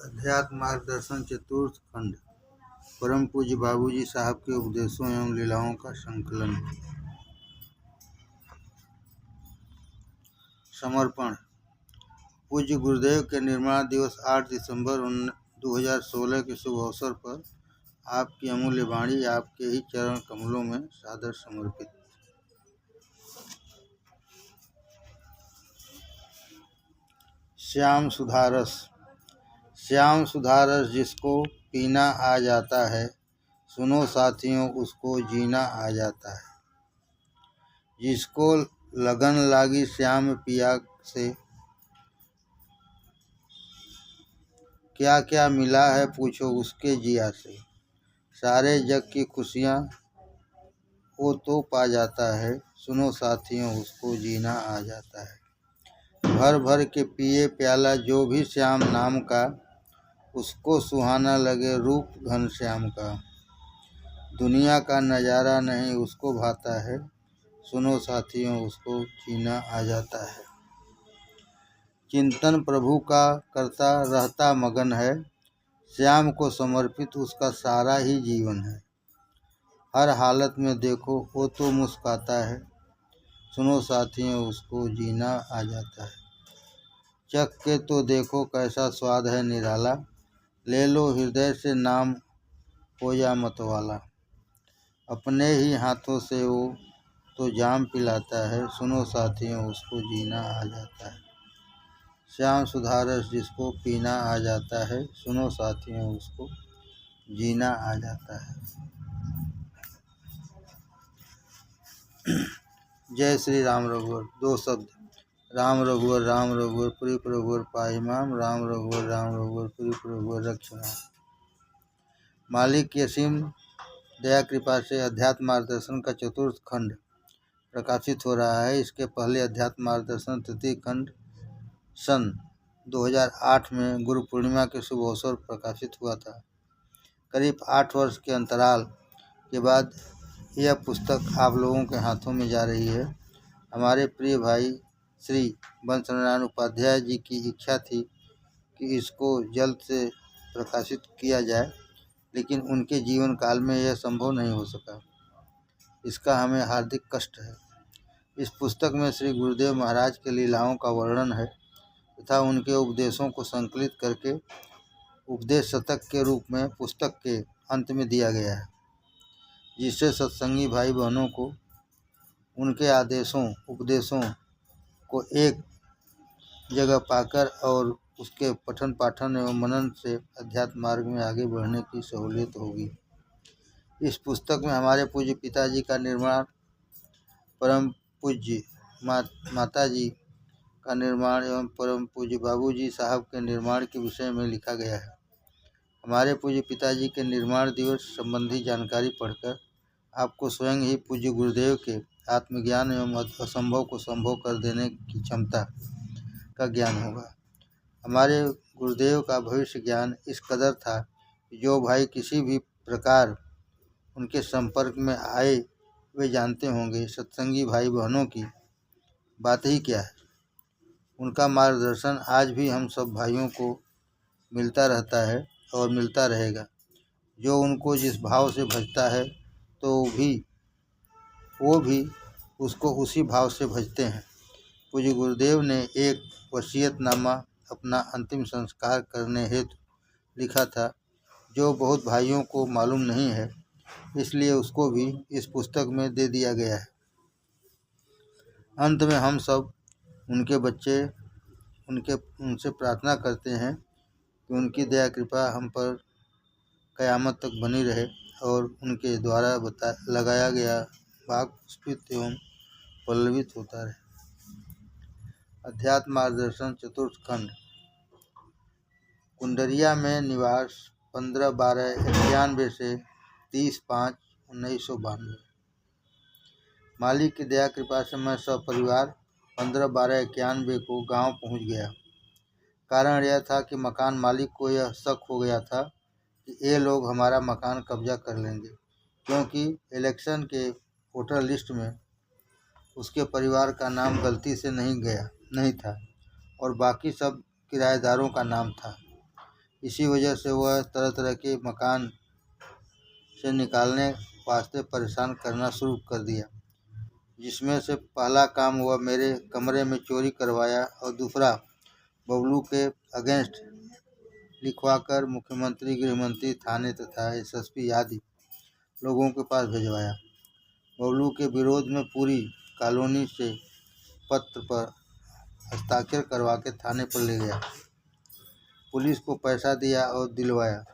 अध्यात्म मार्गदर्शन चतुर्थ खंड परम पूज्य बाबूजी साहब के उपदेशों एवं लीलाओं का संकलन। समर्पण। पूज्य गुरुदेव के निर्माण दिवस 8 दिसंबर 2016 के शुभ अवसर पर आपकी अमूल्य वाणी आपके ही चरण कमलों में सादर समर्पित। श्याम सुधारस। श्याम सुधारस जिसको पीना आ जाता है, सुनो साथियों उसको जीना आ जाता है। जिसको लगन लागी श्याम पिया से, क्या क्या मिला है पूछो उसके जिया से। सारे जग की खुशियाँ वो तो पा जाता है, सुनो साथियों उसको जीना आ जाता है। भर भर के पिए प्याला जो भी श्याम नाम का, उसको सुहाना लगे रूप घनश्याम का। दुनिया का नज़ारा नहीं उसको भाता है, सुनो साथियों उसको जीना आ जाता है। चिंतन प्रभु का करता रहता मगन है, श्याम को समर्पित उसका सारा ही जीवन है। हर हालत में देखो वो तो मुस्काता है, सुनो साथियों उसको जीना आ जाता है। चख के तो देखो कैसा स्वाद है निराला, ले लो हृदय से नाम हो जा मतवाला। अपने ही हाथों से वो तो जाम पिलाता है, सुनो साथियों उसको जीना आ जाता है। श्याम सुधारस जिसको पीना आ जाता है, सुनो साथियों उसको जीना आ जाता है। जय श्री राम रघुवर। दो शब्द। राम रघुवर पुरी प्रभुवर पाहिमाम, राम रघुवर पुरी प्रभुवर रक्षणाम। मालिक की असीम दया कृपा से अध्यात्म मार्गदर्शन का चतुर्थ खंड प्रकाशित हो रहा है। इसके पहले अध्यात्म मार्गदर्शन तृतीय खंड सन 2008 में गुरु पूर्णिमा के शुभ अवसर प्रकाशित हुआ था। करीब 8 वर्ष के अंतराल के बाद यह पुस्तक आप लोगों के हाथों में जा रही है। हमारे प्रिय भाई श्री वंशनारायण उपाध्याय जी की इच्छा थी कि इसको जल्द से प्रकाशित किया जाए, लेकिन उनके जीवन काल में यह संभव नहीं हो सका। इसका हमें हार्दिक कष्ट है। इस पुस्तक में श्री गुरुदेव महाराज के लीलाओं का वर्णन है तथा उनके उपदेशों को संकलित करके उपदेश शतक के रूप में पुस्तक के अंत में दिया गया है, जिससे सत्संगी भाई बहनों को उनके आदेशों उपदेशों को एक जगह पाकर और उसके पठन पाठन एवं मनन से अध्यात्म मार्ग में आगे बढ़ने की सहूलियत होगी। इस पुस्तक में हमारे पूज्य पिताजी का निर्माण, परम पूज्य माता जी का निर्माण एवं परम पूज्य बाबूजी साहब के निर्माण के विषय में लिखा गया है। हमारे पूज्य पिताजी के निर्माण दिवस संबंधी जानकारी पढ़कर आपको स्वयं ही पूज्य गुरुदेव के आत्मज्ञान एवं असंभव को संभव कर देने की क्षमता का ज्ञान होगा। हमारे गुरुदेव का भविष्य ज्ञान इस कदर था कि जो भाई किसी भी प्रकार उनके संपर्क में आए वे जानते होंगे सत्संगी भाई बहनों की बात ही क्या है। उनका मार्गदर्शन आज भी हम सब भाइयों को मिलता रहता है और मिलता रहेगा। जो उनको जिस भाव से भजता है तो वो भी उसको उसी भाव से भजते हैं। पूज्य गुरुदेव ने एक वसीयतनामा अपना अंतिम संस्कार करने हेतु लिखा था, जो बहुत भाइयों को मालूम नहीं है, इसलिए उसको भी इस पुस्तक में दे दिया गया है। अंत में हम सब उनके बच्चे उनसे प्रार्थना करते हैं कि उनकी दया कृपा हम पर क़यामत तक बनी रहे और उनके द्वारा लगाया गया भाग पुष्पित एवं पल्लवित होता रहे। अध्यात्म मार्गदर्शन चतुर्थ खंड। कुंडरिया में निवास 15/12/91 से 30/5/1992। मालिक की दया कृपा से मैं सपरिवार 15/12/91 को गांव पहुंच गया। कारण यह था कि मकान मालिक को यह शक हो गया था कि ये लोग हमारा मकान कब्जा कर लेंगे, क्योंकि इलेक्शन के वोटर लिस्ट में उसके परिवार का नाम गलती से नहीं था और बाकी सब किराएदारों का नाम था। इसी वजह से वह तरह तरह के मकान से निकालने वास्ते परेशान करना शुरू कर दिया, जिसमें से पहला काम हुआ मेरे कमरे में चोरी करवाया और दूसरा बबलू के अगेंस्ट लिखवाकर मुख्यमंत्री, गृहमंत्री, थाने तथा एसएसपी आदि लोगों के पास भिजवाया। बबलू के विरोध में पूरी कॉलोनी से पत्र पर हस्ताक्षर करवा के थाने पर ले गया। पुलिस को पैसा दिया और दिलवाया।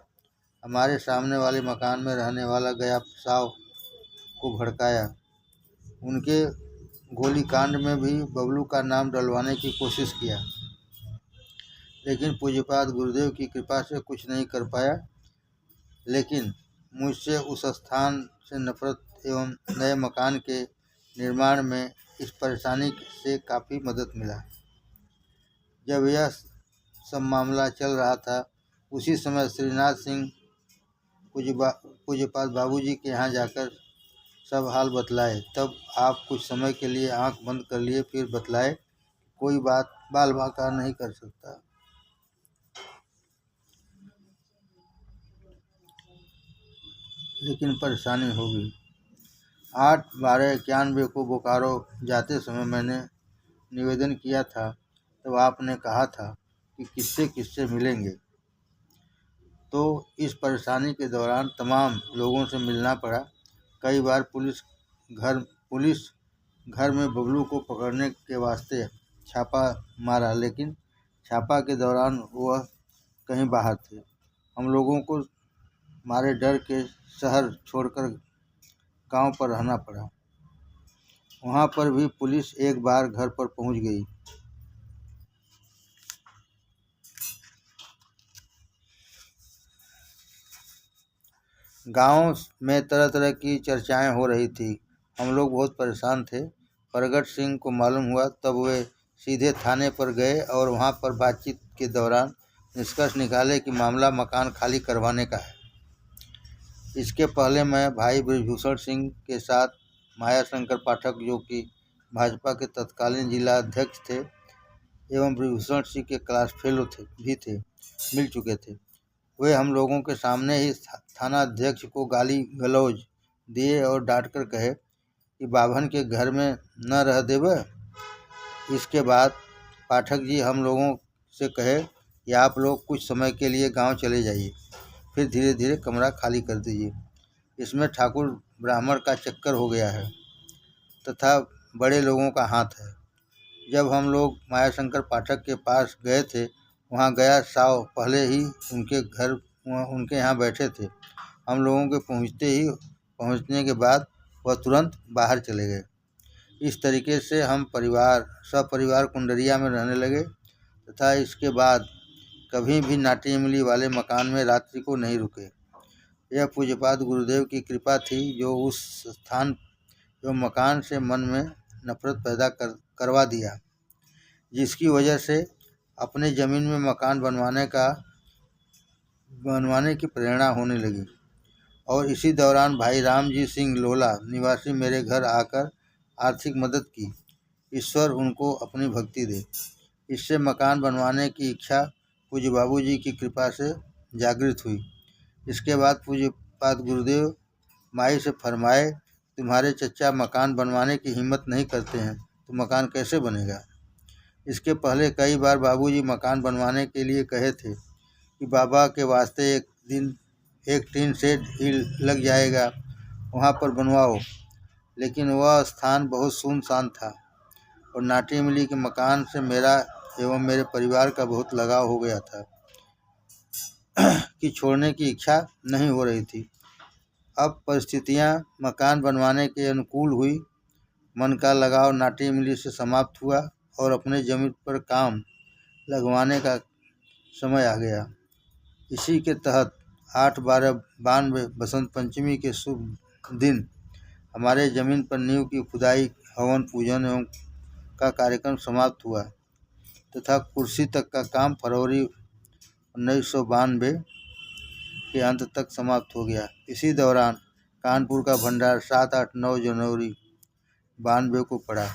हमारे सामने वाले मकान में रहने वाला गया साव को भड़काया। उनके गोलीकांड में भी बबलू का नाम डलवाने की कोशिश किया, लेकिन पूज्यपाद गुरुदेव की कृपा से कुछ नहीं कर पाया। लेकिन मुझसे उस स्थान से नफरत एवं नए मकान के निर्माण में इस परेशानी से काफ़ी मदद मिला। जब यह सब मामला चल रहा था, उसी समय श्रीनाथ सिंह पूज्यपाद बाबूजी के यहाँ जाकर सब हाल बतलाए। तब आप कुछ समय के लिए आंख बंद कर लिए, फिर बतलाए कोई बात बाल बाका नहीं कर सकता, लेकिन परेशानी होगी। 8/12/91 को बोकारो जाते समय मैंने निवेदन किया था, तब आपने कहा था कि किससे किससे मिलेंगे। तो इस परेशानी के दौरान तमाम लोगों से मिलना पड़ा। कई बार पुलिस घर में बबलू को पकड़ने के वास्ते छापा मारा, लेकिन छापा के दौरान वह कहीं बाहर थे। हम लोगों को मारे डर के शहर छोड़कर गांव पर रहना पड़ा। वहां पर भी पुलिस एक बार घर पर पहुंच गई। गांव में तरह तरह की चर्चाएं हो रही थी। हम लोग बहुत परेशान थे। प्रगट सिंह को मालूम हुआ, तब वे सीधे थाने पर गए और वहां पर बातचीत के दौरान निष्कर्ष निकाले कि मामला मकान खाली करवाने का है। इसके पहले मैं भाई बृजभूषण सिंह के साथ मायाशंकर पाठक, जो कि भाजपा के तत्कालीन जिला अध्यक्ष थे एवं बृजभूषण सिंह के क्लास फेलो भी थे, मिल चुके थे। वे हम लोगों के सामने ही थाना अध्यक्ष को गाली गलौज दिए और डांटकर कहे कि बाभन के घर में न रह देवे। इसके बाद पाठक जी हम लोगों से कहे कि आप लोग कुछ समय के लिए गांव चले जाइए, फिर धीरे धीरे कमरा खाली कर दीजिए। इसमें ठाकुर ब्राह्मण का चक्कर हो गया है तथा बड़े लोगों का हाथ है। जब हम लोग मायाशंकर पाठक के पास गए थे, वहाँ गया साव पहले ही उनके यहाँ बैठे थे। हम लोगों के पहुँचने के बाद वह तुरंत बाहर चले गए। इस तरीके से हम सपरिवार कुंडरिया में रहने लगे तथा इसके बाद कभी भी नाटी इमली वाले मकान में रात्रि को नहीं रुके। यह पूज्यपाद गुरुदेव की कृपा थी, जो उस स्थान एवं मकान से मन में नफरत पैदा करवा दिया, जिसकी वजह से अपने ज़मीन में मकान बनवाने की प्रेरणा होने लगी। और इसी दौरान भाई रामजी सिंह लोला निवासी मेरे घर आकर आर्थिक मदद की। ईश्वर उनको अपनी भक्ति दे। इससे मकान बनवाने की इच्छा पूज्य बाबूजी की कृपा से जागृत हुई। इसके बाद पूज्यपाद गुरुदेव माई से फरमाए, तुम्हारे चचा मकान बनवाने की हिम्मत नहीं करते हैं तो मकान कैसे बनेगा। इसके पहले कई बार बाबूजी मकान बनवाने के लिए कहे थे कि बाबा के वास्ते एक टीन शेड ही लग जाएगा, वहाँ पर बनवाओ। लेकिन वह स्थान बहुत सुनसान था और नाटी इमली के मकान से मेरा एवं मेरे परिवार का बहुत लगाव हो गया था कि छोड़ने की इच्छा नहीं हो रही थी। अब परिस्थितियाँ मकान बनवाने के अनुकूल हुई। मन का लगाव नाटी इमली से समाप्त हुआ और अपने जमीन पर काम लगवाने का समय आ गया। इसी के तहत 8/12/92 बसंत पंचमी के शुभ दिन हमारे ज़मीन पर नींव की खुदाई, हवन पूजन एवं का कार्यक्रम समाप्त हुआ तथा कुर्सी तक का काम फरवरी 1992 के अंत तक समाप्त हो गया। इसी दौरान कानपुर का भंडार 7, 8, 9 जनवरी 92 को पड़ा।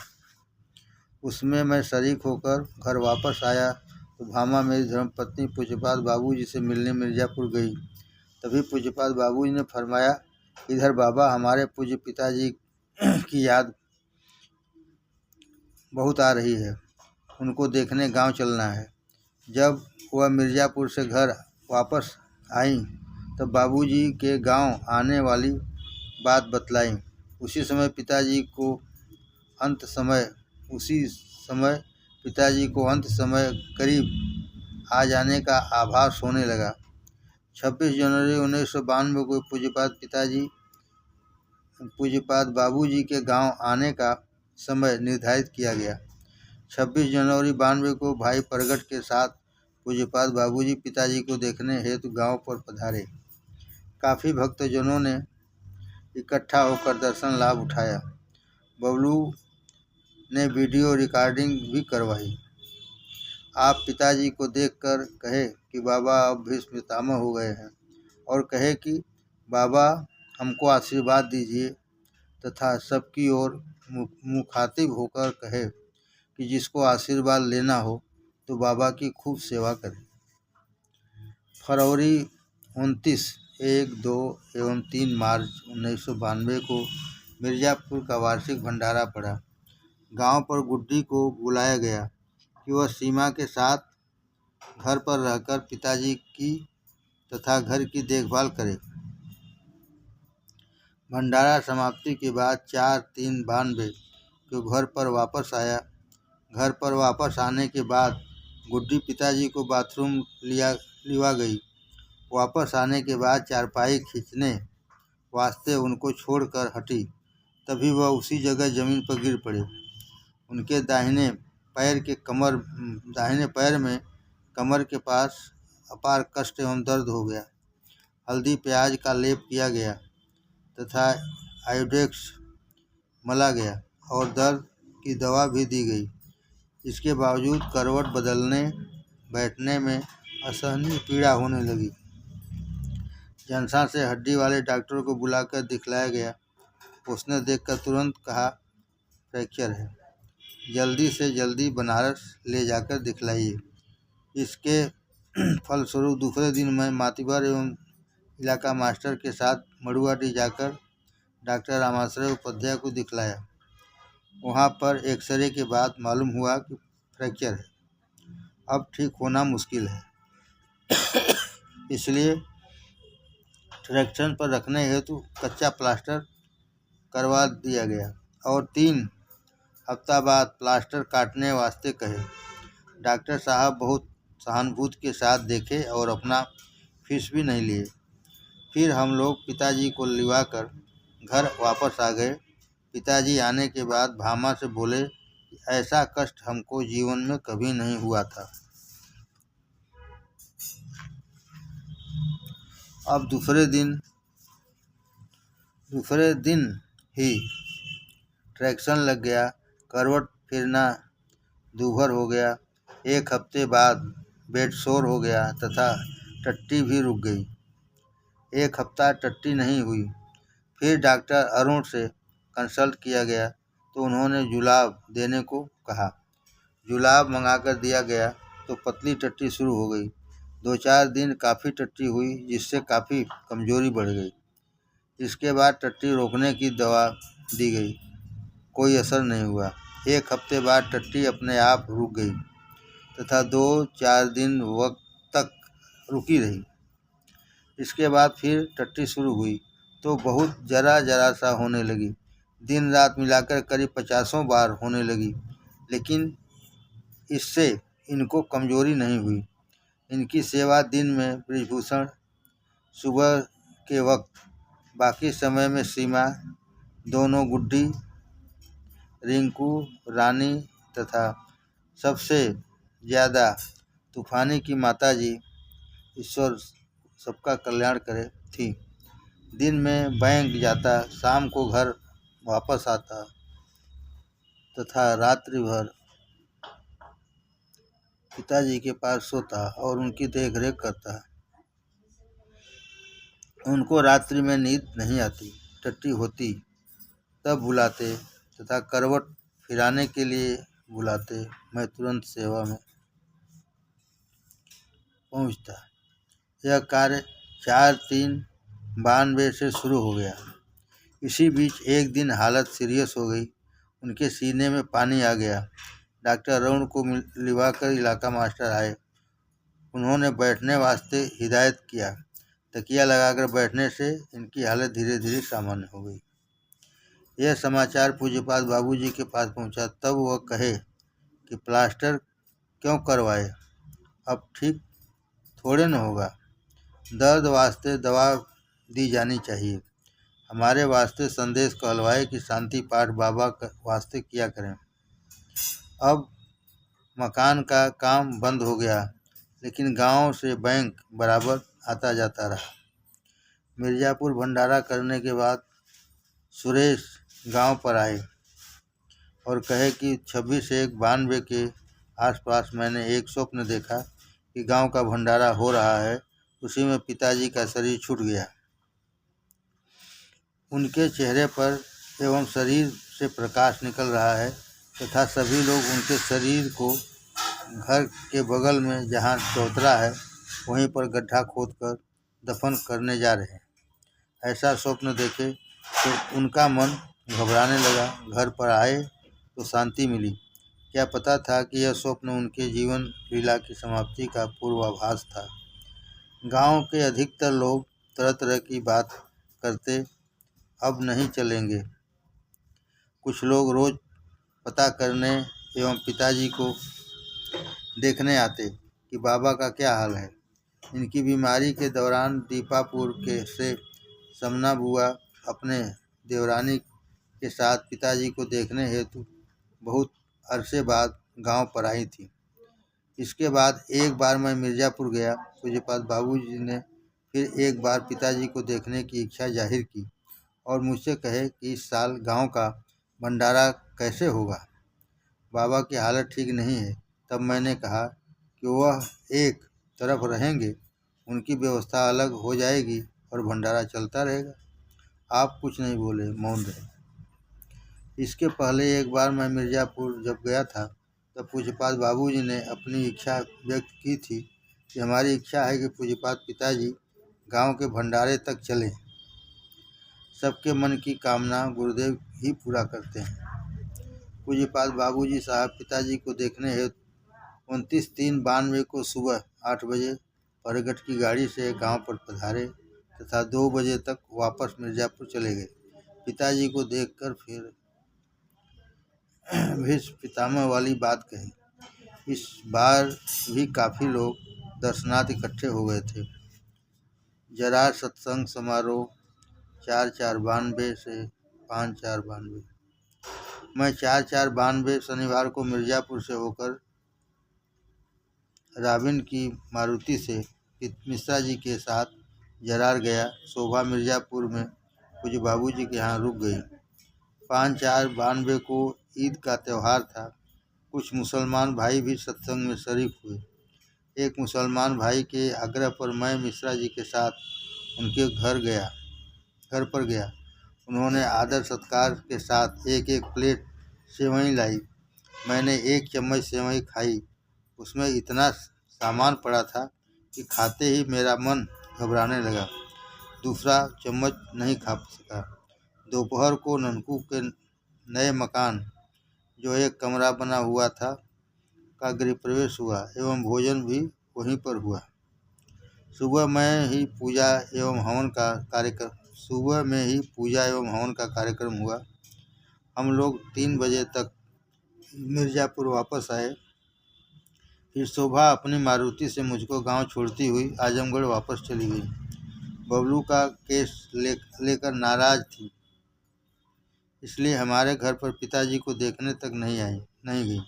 उसमें मैं शरीक होकर घर वापस आया तो भामा मेरी धर्मपत्नी पूज्यपाद बाबूजी से मिलने मिर्ज़ापुर गई। तभी पूज्यपाद बाबूजी ने फरमाया, इधर बाबा, हमारे पूज्य पिताजी की याद बहुत आ रही है, उनको देखने गांव चलना है। जब वह मिर्ज़ापुर से घर वापस आई तब बाबूजी के गांव आने वाली बात बतलाई। उसी समय पिताजी को अंत समय करीब आ जाने का आभास होने लगा। 26 जनवरी 1992 को पूज्यपाद बाबूजी के गांव आने का समय निर्धारित किया गया। 26 जनवरी 92 को भाई प्रगट के साथ पूज्यपाद बाबूजी पिताजी को देखने हेतु गांव पर पधारे। काफ़ी भक्तजनों ने इकट्ठा होकर दर्शन लाभ उठाया। बबलू ने वीडियो रिकॉर्डिंग भी करवाई। आप पिताजी को देखकर कहे कि बाबा अब भीष्म पितामह हो गए हैं, और कहे कि बाबा हमको आशीर्वाद दीजिए, तथा सबकी ओर मुखातिब होकर कहे कि जिसको आशीर्वाद लेना हो तो बाबा की खूब सेवा करें। फरवरी 29, 1, 2 एवं 3 मार्च 1992 को मिर्ज़ापुर का वार्षिक भंडारा पड़ा। गांव पर गुड्डी को बुलाया गया कि वह सीमा के साथ घर पर रहकर पिताजी की तथा घर की देखभाल करे। भंडारा समाप्ति के बाद 4/3/92 को घर पर वापस आया। घर पर वापस आने के बाद गुड्डी पिताजी को बाथरूम लिवा गई। वापस आने के बाद चारपाई खींचने वास्ते उनको छोड़कर हटी। तभी वह उसी जगह जमीन पर गिर पड़े। उनके दाहिने पैर में कमर के पास अपार कष्ट एवं दर्द हो गया। हल्दी प्याज का लेप किया गया तथा आयोडेक्स मला गया और दर्द की दवा भी दी गई। इसके बावजूद करवट बदलने बैठने में असहनीय पीड़ा होने लगी। जनसा से हड्डी वाले डॉक्टर को बुलाकर दिखलाया गया। उसने देखकर तुरंत कहा, फ्रैक्चर है, जल्दी से जल्दी बनारस ले जाकर दिखलाइए। इसके फलस्वरूप दूसरे दिन मैं मातबर एवं इलाका मास्टर के साथ मड़ुआडी जाकर डॉक्टर रामाश्रय उपाध्याय को दिखलाया। वहाँ पर एक्सरे के बाद मालूम हुआ कि फ्रैक्चर है, अब ठीक होना मुश्किल है। इसलिए ट्रैक्शन पर रखने हेतु कच्चा प्लास्टर करवा दिया गया और 3 हफ्ता बाद प्लास्टर काटने वास्ते कहे। डॉक्टर साहब बहुत सहानुभूति के साथ देखे और अपना फीस भी नहीं लिए। फिर हम लोग पिताजी को लिवाकर घर वापस आ गए। पिताजी आने के बाद भामा से बोले कि ऐसा कष्ट हमको जीवन में कभी नहीं हुआ था। अब दूसरे दिन ही ट्रैक्शन लग गया। करवट फिरना दूभर हो गया। 1 हफ्ते बाद बेड शोर हो गया तथा टट्टी भी रुक गई। 1 हफ्ता टट्टी नहीं हुई। फिर डॉक्टर अरुण से कंसल्ट किया गया तो उन्होंने जुलाब देने को कहा। जुलाब मंगाकर दिया गया तो पतली टट्टी शुरू हो गई। 2-4 दिन काफ़ी टट्टी हुई, जिससे काफ़ी कमजोरी बढ़ गई। इसके बाद टट्टी रोकने की दवा दी गई, कोई असर नहीं हुआ। 1 हफ्ते बाद टट्टी अपने आप रुक गई तथा 2-4 दिन वक्त तक रुकी रही। इसके बाद फिर टट्टी शुरू हुई तो बहुत जरा सा होने लगी। दिन रात मिलाकर करीब 50 बार होने लगी, लेकिन इससे इनको कमजोरी नहीं हुई। इनकी सेवा दिन में ब्रिजभूषण, सुबह के वक्त, बाकी समय में सीमा, दोनों गुड्डी, रिंकू, रानी तथा सबसे ज़्यादा तूफानी की माताजी, ईश्वर सबका कल्याण करे, थी। दिन में बैंक जाता, शाम को घर वापस आता तथा रात्रि भर पिताजी के पास सोता और उनकी देखरेख करता। उनको रात्रि में नींद नहीं आती। टट्टी होती तब बुलाते तथा करवट फिराने के लिए बुलाते। मैं तुरंत सेवा में पहुंचता। यह कार्य 4/3/92 से शुरू हो गया। इसी बीच एक दिन हालत सीरियस हो गई। उनके सीने में पानी आ गया। डॉक्टर अरुण को लिवाकर इलाका मास्टर आए। उन्होंने बैठने वास्ते हिदायत किया। तकिया लगाकर बैठने से इनकी हालत धीरे धीरे सामान्य हो गई। यह समाचार पूज्यपाद बाबूजी के पास पहुंचा। तब वह कहे कि प्लास्टर क्यों करवाए, अब ठीक थोड़े न होगा। दर्द वास्ते दवा दी जानी चाहिए। हमारे वास्ते संदेश कहलवाए कि शांति पाठ बाबा वास्ते किया करें। अब मकान का काम बंद हो गया, लेकिन गांव से बैंक बराबर आता जाता रहा। मिर्ज़ापुर भंडारा करने के बाद सुरेश गांव पर आए और कहे कि 26/1/92 के आसपास मैंने एक स्वप्न देखा कि गांव का भंडारा हो रहा है। उसी में पिताजी का शरीर छूट गया। उनके चेहरे पर एवं शरीर से प्रकाश निकल रहा है तथा सभी लोग उनके शरीर को घर के बगल में जहाँ चौतरा है वहीं पर गड्ढा खोदकर दफन करने जा रहे हैं। ऐसा स्वप्न देखे तो उनका मन घबराने लगा। घर पर आए तो शांति मिली। क्या पता था कि यह स्वप्न उनके जीवन लीला की समाप्ति का पूर्वाभास था। गांव के अधिकतर लोग तरह तरह की बात करते, अब नहीं चलेंगे। कुछ लोग रोज पता करने एवं पिताजी को देखने आते कि बाबा का क्या हाल है। इनकी बीमारी के दौरान दीपापुर के से समना बुआ अपने देवरानी के साथ पिताजी को देखने हेतु बहुत अरसे बाद गांव पर आई थी। इसके बाद एक बार मैं मिर्ज़ापुर गया। पूज्यपाद बाबूजी ने फिर एक बार पिताजी को देखने की इच्छा जाहिर की और मुझसे कहे कि इस साल गांव का भंडारा कैसे होगा, बाबा की हालत ठीक नहीं है। तब मैंने कहा कि वह एक तरफ रहेंगे, उनकी व्यवस्था अलग हो जाएगी और भंडारा चलता रहेगा। आप कुछ नहीं बोले, मौन रहे। इसके पहले एक बार मैं मिर्ज़ापुर जब गया था तब पूज्यपाद बाबूजी ने अपनी इच्छा व्यक्त की थी कि हमारी इच्छा है कि पूज्यपाद पिताजी गांव के भंडारे तक चलें। सबके मन की कामना गुरुदेव ही पूरा करते हैं। पूज्यपाद बाबूजी साहब पिताजी को देखने हेतु 29/3/92 को सुबह 8 बजे परगट की गाड़ी से गांव पर पधारे तथा 2 बजे तक वापस मिर्ज़ापुर चले गए। पिताजी को देखकर फिर भीष्म पितामह वाली बात कही। इस बार भी काफ़ी लोग दर्शनार्थ इकट्ठे हो गए थे। जरार सत्संग समारोह 4/4/92 से 5/4/92। मैं 4/4/92 शनिवार को मिर्ज़ापुर से होकर राबिन की मारुति से मिश्रा जी के साथ जरार गया। शोभा मिर्ज़ापुर में पूज्य बाबूजी के यहाँ रुक गई। 5/4/92 को ईद का त्यौहार था। कुछ मुसलमान भाई भी सत्संग में शरीक हुए। एक मुसलमान भाई के आग्रह पर मैं मिश्रा जी के साथ उनके घर पर गया। उन्होंने आदर सत्कार के साथ एक एक प्लेट सेवई लाई। मैंने एक चम्मच सेवई खाई। उसमें इतना सामान पड़ा था कि खाते ही मेरा मन घबराने लगा। दूसरा चम्मच नहीं खा सका। दोपहर को ननकू के नए मकान, जो एक कमरा बना हुआ था, का गृह प्रवेश हुआ एवं भोजन भी वहीं पर हुआ। सुबह में ही पूजा एवं हवन का कार्यक्रम हुआ। हम लोग 3 बजे तक मिर्ज़ापुर वापस आए। फिर शोभा अपनी मारुति से मुझको गांव छोड़ती हुई आजमगढ़ वापस चली गई। बबलू का केस लेकर नाराज थी, इसलिए हमारे घर पर पिताजी को देखने तक नहीं गई।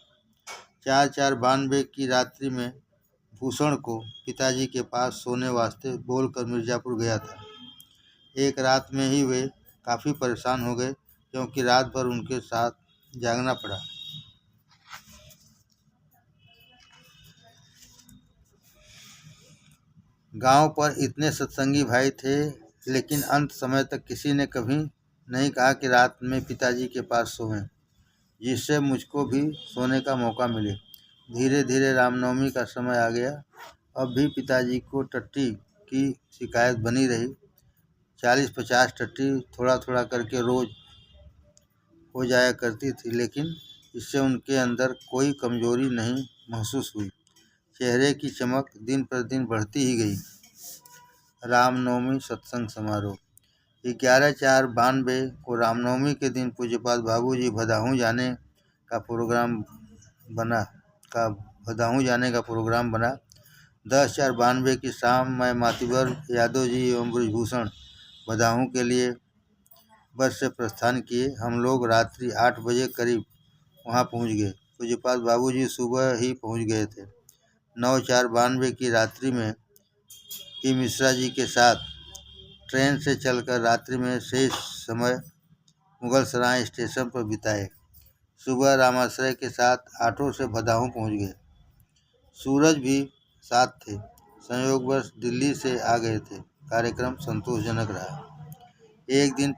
4/4/92 की रात्रि में भूषण को पिताजी के पास सोने वास्ते बोलकर मिर्ज़ापुर गया था। एक रात में ही वे काफ़ी परेशान हो गए क्योंकि रात भर उनके साथ जागना पड़ा। गांव पर इतने सत्संगी भाई थे, लेकिन अंत समय तक किसी ने कभी नहीं कहा कि रात में पिताजी के पास सोएं, जिससे मुझको भी सोने का मौका मिले। धीरे धीरे रामनवमी का समय आ गया अब भी पिताजी को टट्टी की शिकायत बनी रही। 40-50 टट्टी थोड़ा थोड़ा करके रोज हो जाया करती थी, लेकिन इससे उनके अंदर कोई कमजोरी नहीं महसूस हुई। चेहरे की चमक दिन पर दिन बढ़ती ही गई। रामनवमी सत्संग समारोह 11/4/92 को रामनवमी के दिन पूज्यपाद बाबूजी भदाहू जाने का प्रोग्राम बना। 10/4/92 की शाम मैं मातबर यादव जी एवं ब्रजभूषण भदाहू के लिए बस से प्रस्थान किए। हम लोग रात्रि 8 बजे करीब वहां पहुंच गए। पूज्यपाद बाबूजी सुबह ही पहुंच गए थे। 9/4/92 की रात्रि में ही मिश्रा जी के साथ ट्रेन से चलकर रात्रि में शेष समय मुगलसराय स्टेशन पर बिताए। सुबह रामाश्रय के साथ ऑटो से भदाहू पहुंच गए। सूरज भी साथ थे। संयोगवश दिल्ली से आ गए थे। कार्यक्रम संतोषजनक रहा। एक दिन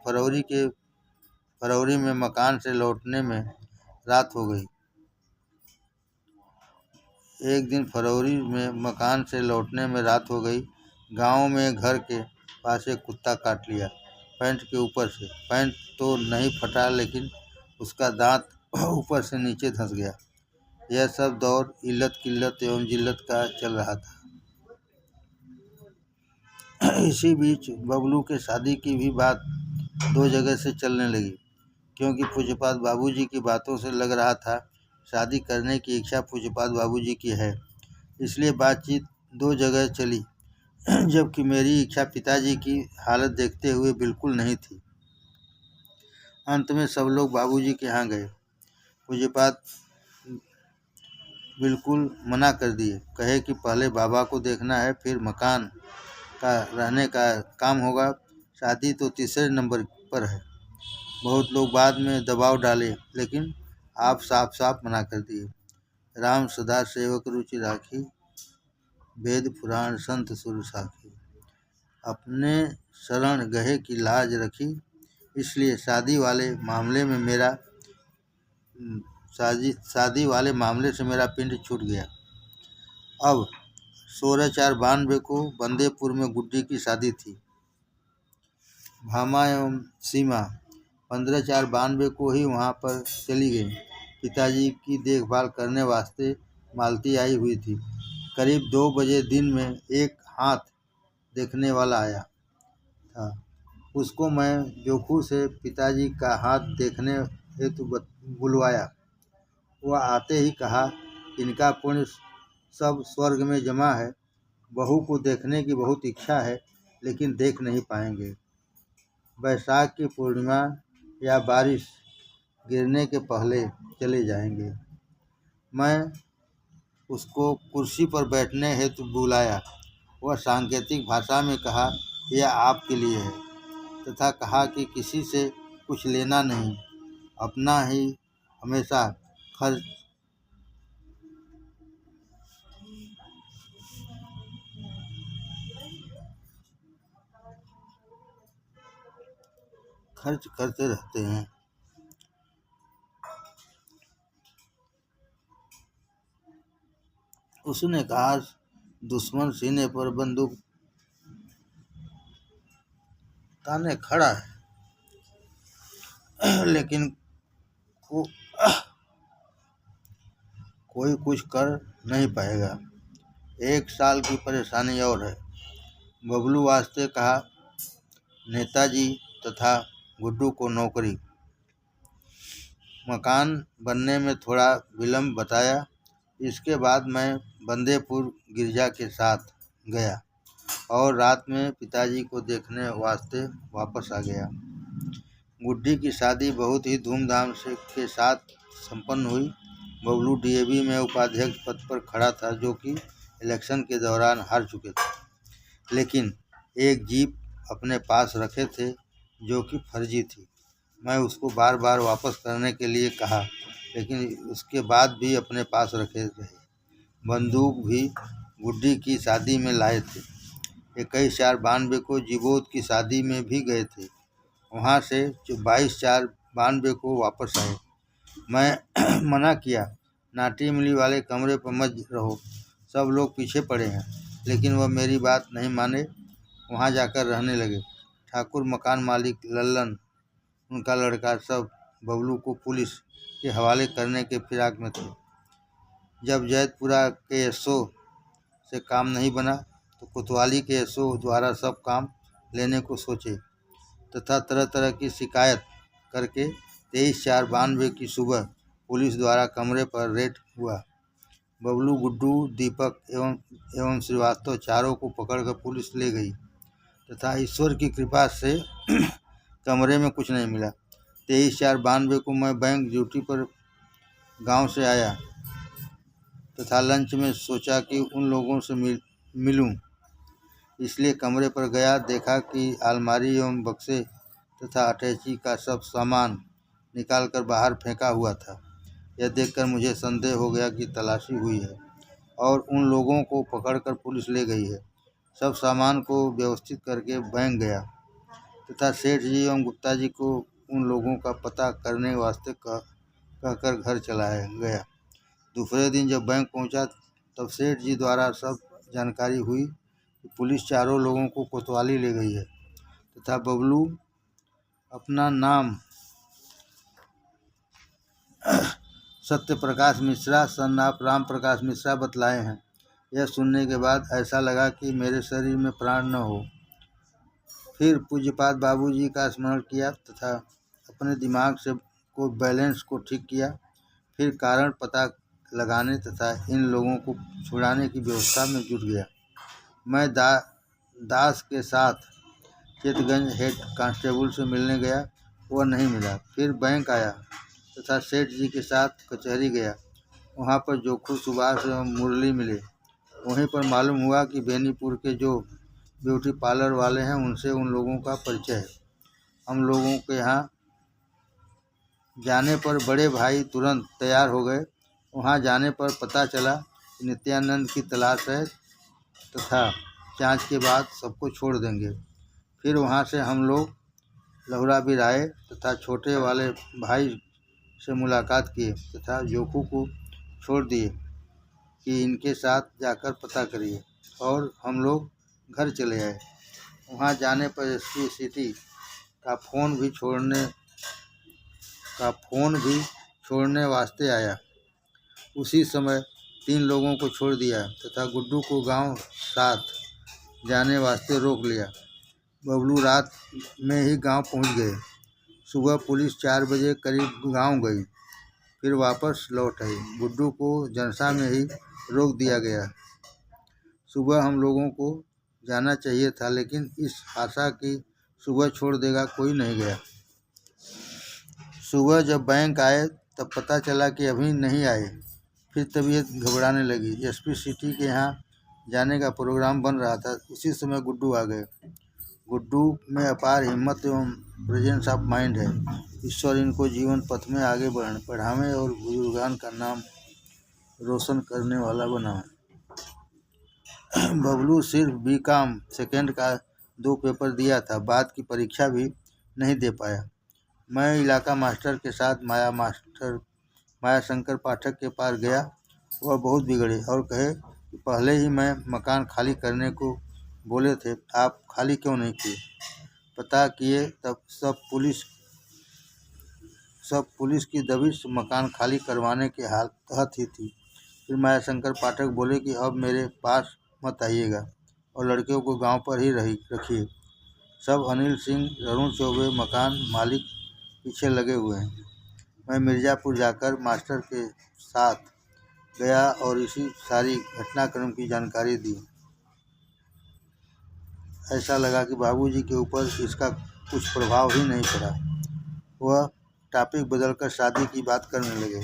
फरवरी में मकान से लौटने में रात हो गई। गांव में घर के पास एक कुत्ता काट लिया, पैंट के ऊपर से। पैंट तो नहीं फटा, लेकिन उसका दांत ऊपर से नीचे धंस गया। यह सब दौर इल्लत किल्लत एवं जिल्लत का चल रहा था। इसी बीच बबलू के शादी की भी बात 2 जगह से चलने लगी, क्योंकि पूज्यपाद बाबूजी की बातों से लग रहा था शादी करने की इच्छा पूज्यपाद बाबूजी की है। इसलिए बातचीत 2 जगह चली, जबकि मेरी इच्छा पिताजी की हालत देखते हुए बिल्कुल नहीं थी। अंत में सब लोग बाबूजी के यहाँ गए। पूज्यपाद बिल्कुल मना कर दिए। कहे कि पहले बाबा को देखना है, फिर मकान का रहने का काम होगा। शादी तो तीसरे नंबर पर है। बहुत लोग बाद में दबाव डाले, लेकिन आप साफ साफ मना कर दिए। राम सदा सेवक रुचि राखी, वेद पुराण संत सुर साखी। अपने शरण गहे की लाज रखी, इसलिए शादी वाले मामले से मेरा पिंड छूट गया। अब 16/4/92 को बंदेपुर में गुड्डी की शादी थी। भामा एवं सीमा 15/4/92 को ही वहां पर चली गई। पिताजी की देखभाल करने वास्ते मालती आई हुई थी। करीब 2 बजे दिन में एक हाथ देखने वाला आया था। उसको मैं जोखू से पिताजी का हाथ देखने हेतु बुलवाया। वह आते ही कहा, इनका पुण्य सब स्वर्ग में जमा है। बहू को देखने की बहुत इच्छा है, लेकिन देख नहीं पाएंगे। बैसाख की पूर्णिमा या बारिश गिरने के पहले चले जाएंगे। मैं उसको कुर्सी पर बैठने हेतु बुलाया। वह सांकेतिक भाषा में कहा, यह आपके लिए है, तथा कहा कि किसी से कुछ लेना नहीं, अपना ही हमेशा खर्च करते रहते हैं। उसने कहा, दुश्मन सीने पर बंदूक ताने खड़ा है, लेकिन कोई कुछ कर नहीं पाएगा। 1 साल की परेशानी और है। बबलू वास्ते कहा, नेताजी तथा गुड्डू को नौकरी। मकान बनने में थोड़ा विलम्ब बताया। इसके बाद मैं बंदेपुर गिरजा के साथ गया और रात में पिताजी को देखने वास्ते वापस आ गया। गुड्डी की शादी बहुत ही धूमधाम के साथ संपन्न हुई। बबलू डीएवी में उपाध्यक्ष पद पर खड़ा था, जो कि इलेक्शन के दौरान हार चुके थे, लेकिन एक जीप अपने पास रखे थे जो कि फर्जी थी। मैं उसको बार बार वापस करने के लिए कहा, लेकिन उसके बाद भी अपने पास रखे रहे। बंदूक भी गुड्डी की शादी में लाए थे। 21/4/92 को जिबोत की शादी में भी गए थे। वहाँ से 22/4/92 को वापस आए। मैं मना किया, नाटी मिली वाले कमरे पर मत रहो, सब लोग पीछे पड़े हैं। लेकिन वह मेरी बात नहीं माने, वहाँ जाकर रहने लगे। ठाकुर, मकान मालिक लल्लन, उनका लड़का सब बबलू को पुलिस के हवाले करने के फिराक में थे। जब जैतपुरा के एसओ से काम नहीं बना तो कोतवाली के एसओ द्वारा सब काम लेने को सोचे तथा तरह तरह की शिकायत करके 23/4/92 की सुबह पुलिस द्वारा कमरे पर रेड हुआ। बबलू, गुड्डू, दीपक एवं श्रीवास्तव चारों को पकड़कर पुलिस ले गई तथा ईश्वर की कृपा से कमरे में कुछ नहीं मिला। 23/4/92 को मैं बैंक ड्यूटी पर गांव से आया तथा लंच में सोचा कि उन लोगों से मिलूं, इसलिए कमरे पर गया। देखा कि अलमारी एवं बक्से तथा अटैची का सब सामान निकालकर बाहर फेंका हुआ था। यह देखकर मुझे संदेह हो गया कि तलाशी हुई है और उन लोगों को पकड़कर पुलिस ले गई है। सब सामान को व्यवस्थित करके बैंक गया तथा सेठ जी एवं गुप्ता जी को उन लोगों का पता करने वास्ते कहकर घर चलाया गया। दूसरे दिन जब बैंक पहुंचा तब सेठ जी द्वारा सब जानकारी हुई कि पुलिस चारों लोगों को कोतवाली ले गई है तथा बबलू अपना नाम सत्यप्रकाश मिश्रा सन ऑफ राम प्रकाश मिश्रा बतलाए हैं। यह सुनने के बाद ऐसा लगा कि मेरे शरीर में प्राण न हो। फिर पूज्यपाद बाबूजी का स्मरण किया तथा अपने दिमाग से को बैलेंस को ठीक किया। फिर कारण पता लगाने तथा इन लोगों को छुड़ाने की व्यवस्था में जुट गया। मैं दास के साथ चितगंज हेड कांस्टेबल से मिलने गया, वह नहीं मिला। फिर बैंक आया तथा सेठ जी के साथ कचहरी गया। वहाँ पर जोखू, सुभाष एवं मुरली मिले। वहीं पर मालूम हुआ कि बेनीपुर के जो ब्यूटी पार्लर वाले हैं उनसे उन लोगों का परिचय है। हम लोगों के यहाँ जाने पर बड़े भाई तुरंत तैयार हो गए। वहाँ जाने पर पता चला कि नित्यानंद की तलाश है तथा जांच के बाद सबको छोड़ देंगे। फिर वहाँ से हम लोग लहुराबिर आए तथा छोटे वाले भाई से मुलाकात किए तथा जोखू को छोड़ दिए कि इनके साथ जाकर पता करिए, और हम लोग घर चले आए। वहाँ जाने पर एसपी सिटी का फ़ोन भी छोड़ने वास्ते आया। उसी समय 3 लोगों को छोड़ दिया तथा गुड्डू को गांव साथ जाने वास्ते रोक लिया। बबलू रात में ही गांव पहुंच गए। सुबह पुलिस 4 बजे करीब गांव गई, फिर वापस लौट आई। गुड्डू को जनसा में ही रोक दिया गया। सुबह हम लोगों को जाना चाहिए था, लेकिन इस आशा की सुबह छोड़ देगा कोई नहीं गया। सुबह जब बैंक आए तब पता चला कि अभी नहीं आए। फिर तबीयत घबराने लगी। एसपी सिटी के यहाँ जाने का प्रोग्राम बन रहा था। उसी समय गुड्डू आ गए। गुड्डू में अपार हिम्मत एवं प्रेजेंस ऑफ माइंड है। ईश्वर इनको जीवन पथ में आगे बढ़ावे और बुजुर्गान का नाम रोशन करने वाला बनाए। बबलू सिर्फ बीकॉम सेकेंड का 2 पेपर दिया था, बाद की परीक्षा भी नहीं दे पाया। मैं इलाका मास्टर के साथ माया शंकर पाठक के पास गया। वह बहुत बिगड़े और कहे कि पहले ही मैं मकान खाली करने को बोले थे, आप खाली क्यों नहीं किए? पता किए तब सब पुलिस की दबिश मकान खाली करवाने के तहत ही थी। फिर माया शंकर पाठक बोले कि अब मेरे पास मत आइएगा और लड़कियों को गांव पर ही रखिए। सब अनिल सिंह, अरुण चौबे मकान मालिक पीछे लगे हुए हैं। मैं मिर्ज़ापुर जाकर मास्टर के साथ गया और इसी सारी घटनाक्रम की जानकारी दी। ऐसा लगा कि बाबूजी के ऊपर इसका कुछ प्रभाव ही नहीं पड़ा। वह टॉपिक बदलकर शादी की बात करने लगे।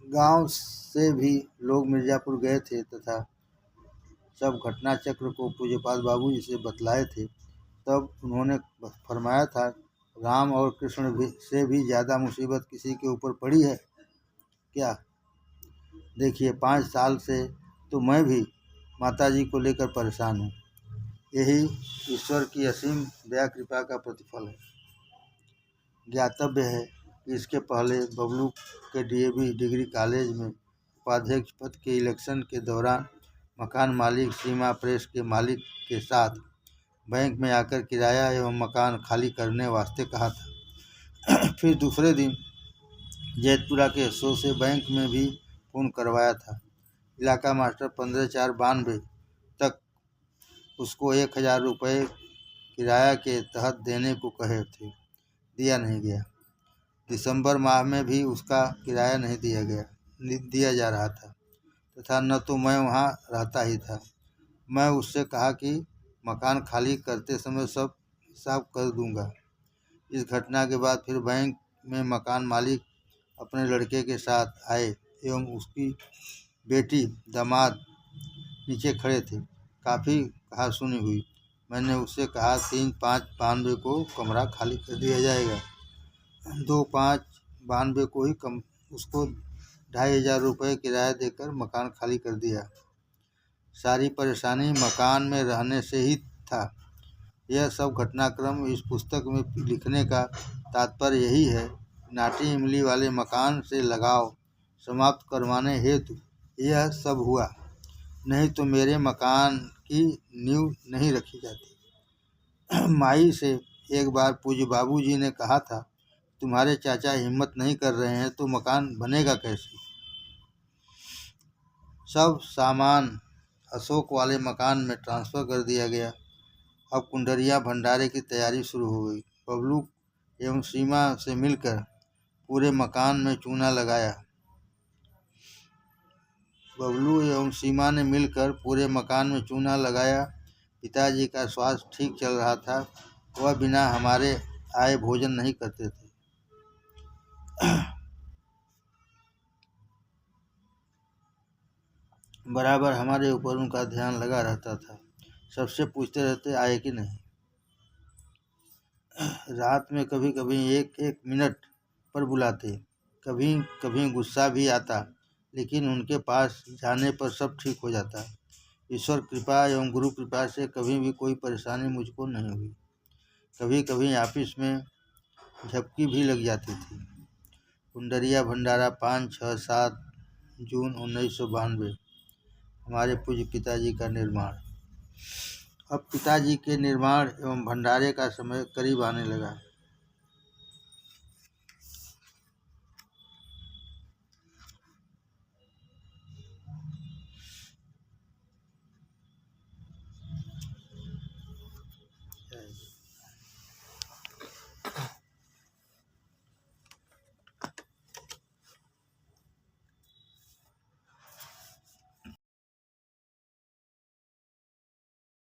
गांव से भी लोग मिर्ज़ापुर गए थे तथा सब घटना चक्र को पूज्यपाद बाबूजी से बतलाए थे। तब उन्होंने फरमाया था, राम और कृष्ण से भी ज़्यादा मुसीबत किसी के ऊपर पड़ी है क्या? देखिए, 5 साल से तो मैं भी माताजी को लेकर परेशान हूँ। यही ईश्वर की असीम दया कृपा का प्रतिफल है। ज्ञातव्य है कि इसके पहले बबलू के डीएवी डिग्री कॉलेज में उपाध्यक्ष पद के इलेक्शन के दौरान मकान मालिक सीमा प्रेस के मालिक के साथ बैंक में आकर किराया एवं मकान खाली करने वास्ते कहा था। फिर दूसरे दिन जैतपुरा के एसओ बैंक में भी फोन करवाया था। इलाका मास्टर 15/4/92 तक उसको 1000 रुपये किराया के तहत देने को कहे थे, दिया नहीं गया। दिसंबर माह में भी उसका किराया नहीं दिया जा रहा था तथा न तो मैं वहाँ रहता ही था। मैं उससे कहा कि मकान खाली करते समय सब हिसाब कर दूंगा। इस घटना के बाद फिर बैंक में मकान मालिक अपने लड़के के साथ आए एवं उसकी बेटी दामाद नीचे खड़े थे। काफ़ी कहासुनी हुई। मैंने उससे कहा 3/5/92 को कमरा खाली कर दिया जाएगा। 2/5/92 को ही उसको 2500 रुपये किराया देकर मकान खाली कर दिया। सारी परेशानी मकान में रहने से ही था। यह सब घटनाक्रम इस पुस्तक में लिखने का तात्पर्य यही है, नाटी इमली वाले मकान से लगाव समाप्त करवाने हेतु यह सब हुआ, नहीं तो मेरे मकान की नींव नहीं रखी जाती। माई से एक बार पूज्य बाबूजी ने कहा था, तुम्हारे चाचा हिम्मत नहीं कर रहे हैं तो मकान बनेगा कैसे। सब सामान अशोक वाले मकान में ट्रांसफ़र कर दिया गया। अब कुंडरिया भंडारे की तैयारी शुरू हो गई। बबलू एवं सीमा से मिलकर पूरे मकान में चूना लगाया। बबलू एवं सीमा ने मिलकर पूरे मकान में चूना लगाया। पिताजी का स्वास्थ्य ठीक चल रहा था। वह बिना हमारे आए भोजन नहीं करते थे। बराबर हमारे ऊपर उनका ध्यान लगा रहता था। सबसे पूछते रहते आए कि नहीं। रात में कभी कभी एक मिनट पर बुलाते, कभी कभी गुस्सा भी आता, लेकिन उनके पास जाने पर सब ठीक हो जाता। ईश्वर कृपा एवं गुरु कृपा से कभी भी कोई परेशानी मुझको नहीं हुई। कभी कभी ऑफिस में झपकी भी लग जाती थी। कुंडरिया भंडारा 5, 6, 7 जून 1992। हमारे पूज्य पिताजी का निर्माण। अब पिताजी के निर्माण एवं भंडारे का समय करीब आने लगा।